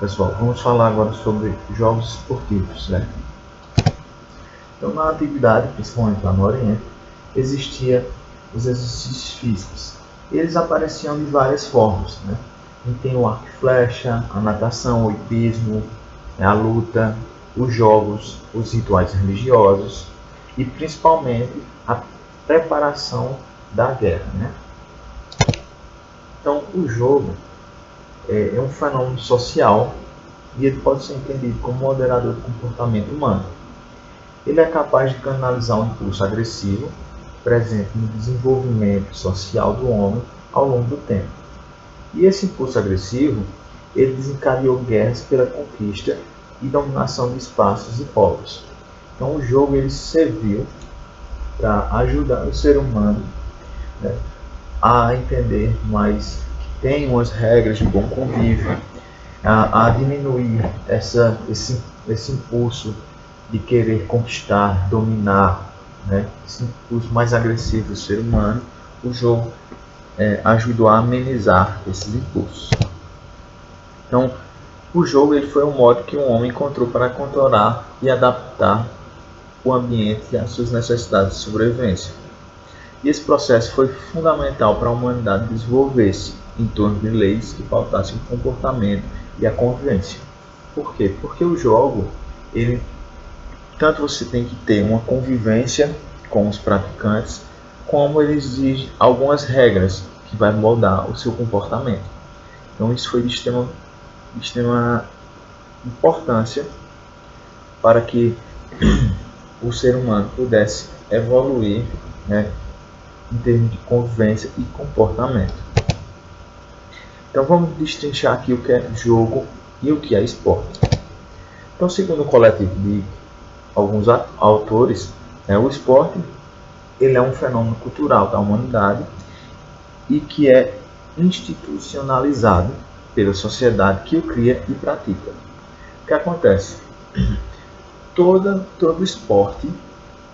pessoal, vamos falar agora sobre jogos esportivos, certo? Então, na antiguidade, principalmente lá no Oriente, existia os exercícios físicos. Eles apareciam de várias formas, né? A gente tem o arco e flecha, a natação, o hipismo, a luta, os jogos, os rituais religiosos e principalmente a preparação da guerra, né? Então, o jogo é um fenômeno social e ele pode ser entendido como moderador do comportamento humano. Ele é capaz de canalizar um impulso agressivo presente no desenvolvimento social do homem ao longo do tempo. E esse impulso agressivo, ele desencadeou guerras pela conquista e dominação de espaços e povos. Então o jogo ele serviu para ajudar o ser humano, né, a entender mais que tem umas regras de bom convívio, a diminuir esse impulso de querer conquistar, dominar, né, esse impulso mais agressivo do ser humano. O jogo ajudou a amenizar esses impulsos. Então, o jogo ele foi um modo que o homem encontrou para controlar e adaptar o ambiente às suas necessidades de sobrevivência. E esse processo foi fundamental para a humanidade desenvolver-se em torno de leis que pautassem o comportamento e a convivência. Por quê? Porque o jogo, ele, tanto você tem que ter uma convivência com os praticantes, como ele exige algumas regras que vai moldar o seu comportamento. Então isso foi de extrema importância para que o ser humano pudesse evoluir, né, em termos de convivência e comportamento. Então vamos destrinchar aqui o que é jogo e o que é esporte. Então, segundo o coletivo de alguns autores, o esporte ele é um fenômeno cultural da humanidade e que é institucionalizado pela sociedade que o cria e pratica. O que acontece? Todo esporte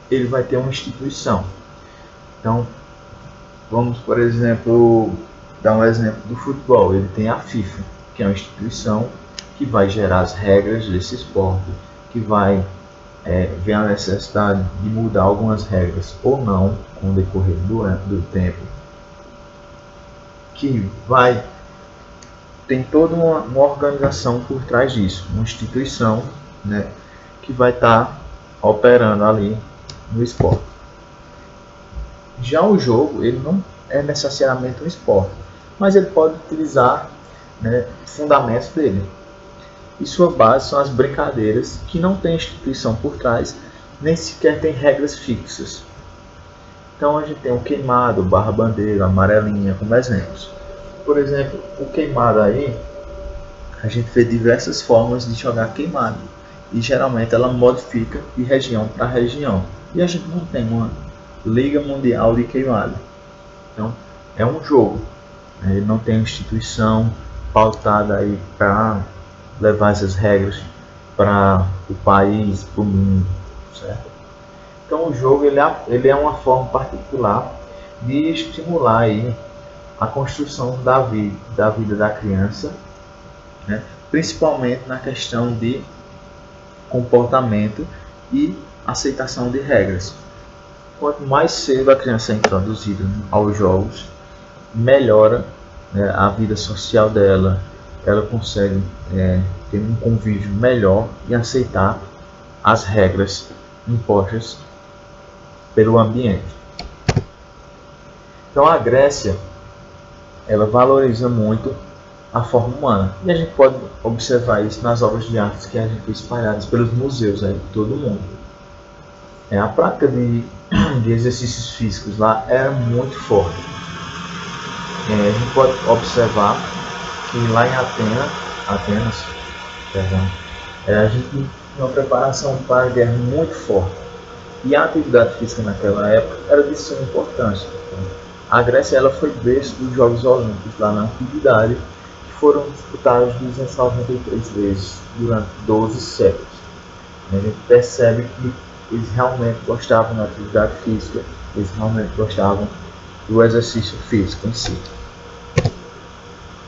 ele vai ter uma instituição. Então, vamos, por exemplo, dar um exemplo do futebol. Ele tem a FIFA, que é uma instituição que vai gerar as regras desse esporte, que vai ver a necessidade de mudar algumas regras ou não com o decorrer do tempo, que tem toda uma organização por trás disso, uma instituição, né, que vai estar operando ali no esporte. Já o jogo, ele não é necessariamente um esporte, mas ele pode utilizar, né, fundamentos dele. E sua base são as brincadeiras que não tem instituição por trás, nem sequer tem regras fixas. Então a gente tem o queimado, barra-bandeira, amarelinha como exemplos. Por exemplo, o queimado aí, a gente vê diversas formas de jogar queimado. E geralmente ela modifica de região para região. E a gente não tem uma Liga Mundial de Queimado. Então é um jogo. Ele não tem instituição pautada aí para levar essas regras para o país, para o mundo, certo? Então o jogo ele é uma forma particular de estimular aí a construção da vida da criança, né? Principalmente na questão de comportamento e aceitação de regras. Quanto mais cedo a criança é introduzida aos jogos, melhora, né, a vida social dela, ela consegue ter um convívio melhor e aceitar as regras impostas pelo ambiente. Então a Grécia ela valoriza muito a forma humana e a gente pode observar isso nas obras de arte que a gente vê espalhadas pelos museus aí de todo mundo. A prática de exercícios físicos lá era muito forte. A gente pode observar que lá em Atenas, a gente tinha uma preparação para a guerra muito forte. E a atividade física naquela época era de suma importância. A Grécia ela foi berço dos Jogos Olímpicos lá na antiguidade, que foram disputados 293 vezes durante 12 séculos. A gente percebe que eles realmente gostavam da atividade física, eles realmente gostavam do exercício físico em si.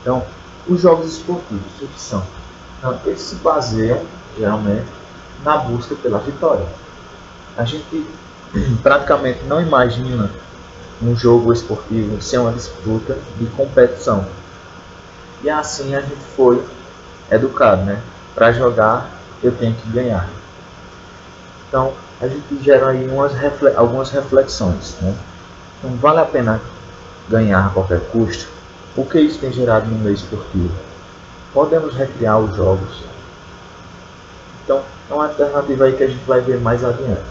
Então, os jogos esportivos, o que são? Então, eles se baseiam, geralmente, na busca pela vitória. A gente praticamente não imagina um jogo esportivo sem uma disputa de competição. E assim a gente foi educado, né? Para jogar, eu tenho que ganhar. Então, a gente gera aí algumas reflexões, né? Então, vale a pena ganhar a qualquer custo? O que isso tem gerado no meio esportivo? Podemos recriar os jogos? Então, é uma alternativa aí que a gente vai ver mais adiante.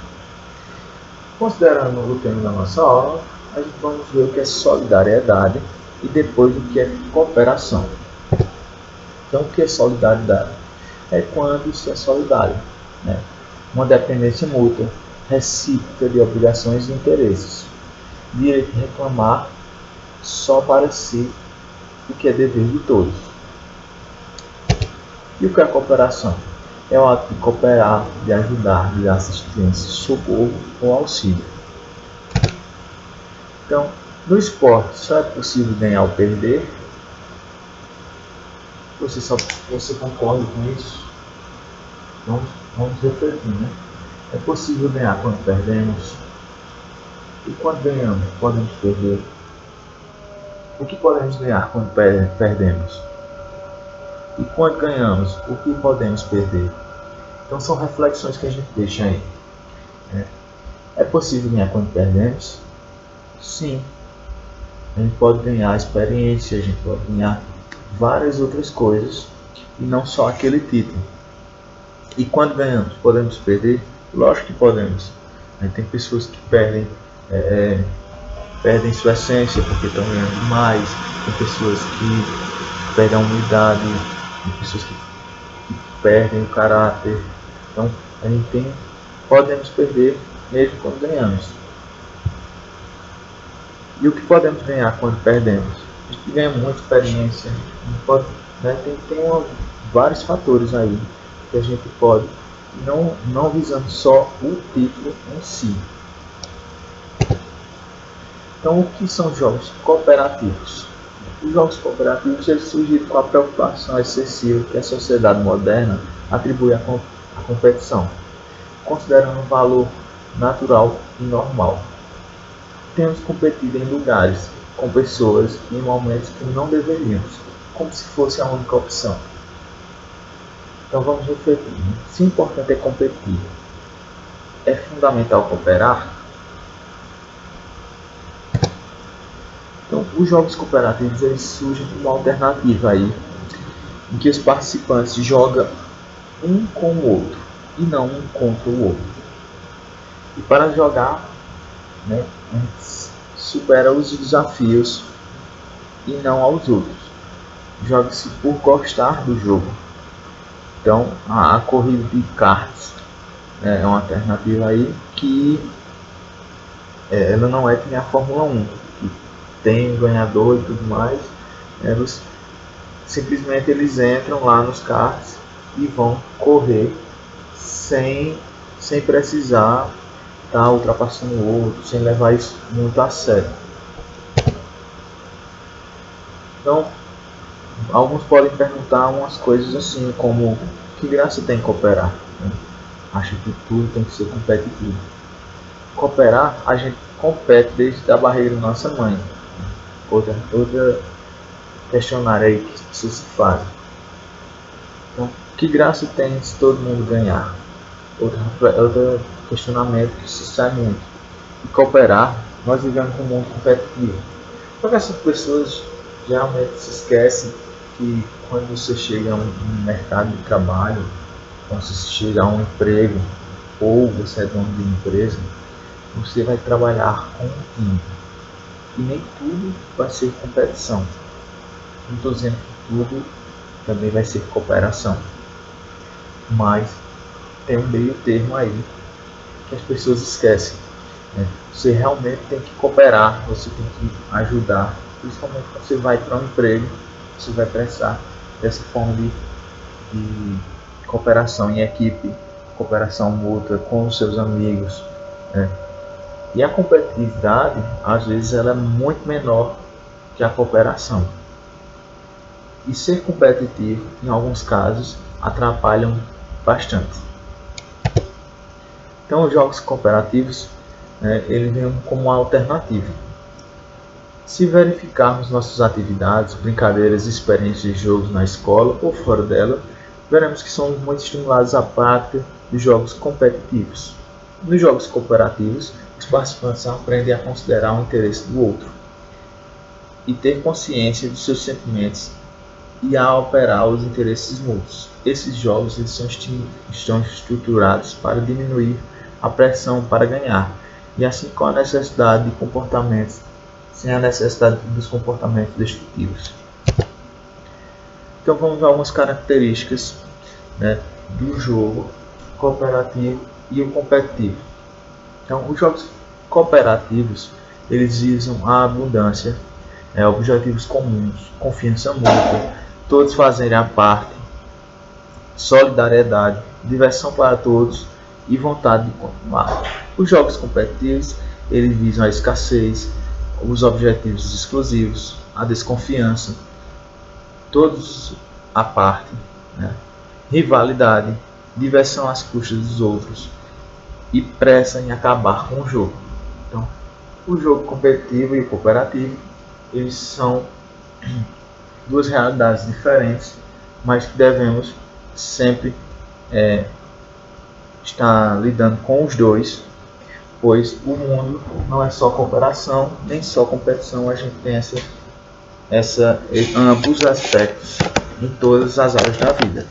Considerando o tema da nossa aula, a gente vamos ver o que é solidariedade e depois o que é cooperação. Então, o que é solidariedade? É quando se é solidário, né? Uma dependência mútua, recíproca de obrigações e interesses. Direito de reclamar só para si o que é dever de todos. E o que é cooperação? É o ato de cooperar, de ajudar, de dar assistência, socorro ou auxílio. Então, no esporte, só é possível ganhar ou perder? Você concorda com isso? Vamos refletir, né? É possível ganhar quando perdemos? E quando ganhamos, podemos perder? O que podemos ganhar quando perdemos? E quando ganhamos, o que podemos perder? Então são reflexões que a gente deixa aí. É possível ganhar quando perdemos? Sim. A gente pode ganhar experiência, a gente pode ganhar várias outras coisas e não só aquele título. E quando ganhamos, podemos perder? Lógico que podemos. Tem pessoas que perdem sua essência porque estão ganhando demais, tem pessoas que perdem a humildade, tem pessoas que perdem o caráter. Então a gente podemos perder mesmo quando ganhamos. E o que podemos ganhar quando perdemos? A gente ganha muita experiência, pode, né, tem vários fatores aí que a gente pode, não visando só o título em si. Então, o que são jogos cooperativos? Os jogos cooperativos eles surgiram com a preocupação excessiva que a sociedade moderna atribui à competição, considerando um valor natural e normal. Temos competido em lugares, com pessoas e em momentos que não deveríamos, como se fosse a única opção. Então vamos refletir. Se o importante é competir, é fundamental cooperar? Então, os jogos cooperativos eles surgem como uma alternativa aí, em que os participantes jogam um com o outro e não um contra o outro. E para jogar, né, a gente supera os desafios e não aos outros. Joga-se por gostar do jogo. Então, a corrida de karts é uma alternativa aí que ela não é que nem a Fórmula 1, que tem um ganhador e tudo mais. Simplesmente eles entram lá nos karts e vão correr sem precisar estar ultrapassando o outro, sem levar isso muito a sério. Então, alguns podem perguntar umas coisas assim, como que graça tem cooperar? Acha que tudo tem que ser competitivo. Cooperar, a gente compete desde a barriga da nossa mãe. Outra questionário aí que as pessoas se fazem. Então, que graça tem se todo mundo ganhar? Outro questionamento que se sai muito. E cooperar, nós vivemos num mundo competitivo. Só que essas pessoas geralmente se esquecem que quando você chega a um mercado de trabalho, quando você chega a um emprego, ou você é dono de uma empresa, você vai trabalhar com um time. E nem tudo vai ser competição. Não estou dizendo que tudo também vai ser cooperação. Mas tem um meio termo aí que as pessoas esquecem. Você realmente tem que cooperar, você tem que ajudar. Principalmente quando você vai para um emprego, você vai precisar dessa forma de cooperação em equipe, cooperação mútua com os seus amigos. E a competitividade, às vezes, ela é muito menor que a cooperação. E ser competitivo, em alguns casos, atrapalham bastante. Então, os jogos cooperativos, ele vem como uma alternativa. Se verificarmos nossas atividades, brincadeiras e experiências de jogos na escola ou fora dela, veremos que somos muito estimulados à prática de jogos competitivos. Nos jogos cooperativos, os participantes aprendem a considerar o interesse do outro e ter consciência de seus sentimentos e a operar os interesses mútuos. Esses jogos estão estruturados para diminuir a pressão para ganhar, e assim com a necessidade de comportamentos, sem a necessidade dos comportamentos destrutivos. Então vamos ver algumas características, do jogo cooperativo e o competitivo. Então, os jogos cooperativos, eles visam a abundância, objetivos comuns, confiança mútua, todos fazerem a parte, solidariedade, diversão para todos e vontade de continuar. Os jogos competitivos, eles visam a escassez, os objetivos exclusivos, a desconfiança, todos à parte, rivalidade, diversão às custas dos outros e pressa em acabar com o jogo. Então, o jogo competitivo e o cooperativo, eles são duas realidades diferentes, mas que devemos sempre estar lidando com os dois, pois o mundo não é só cooperação, nem só competição, a gente tem ambos aspectos em todas as áreas da vida.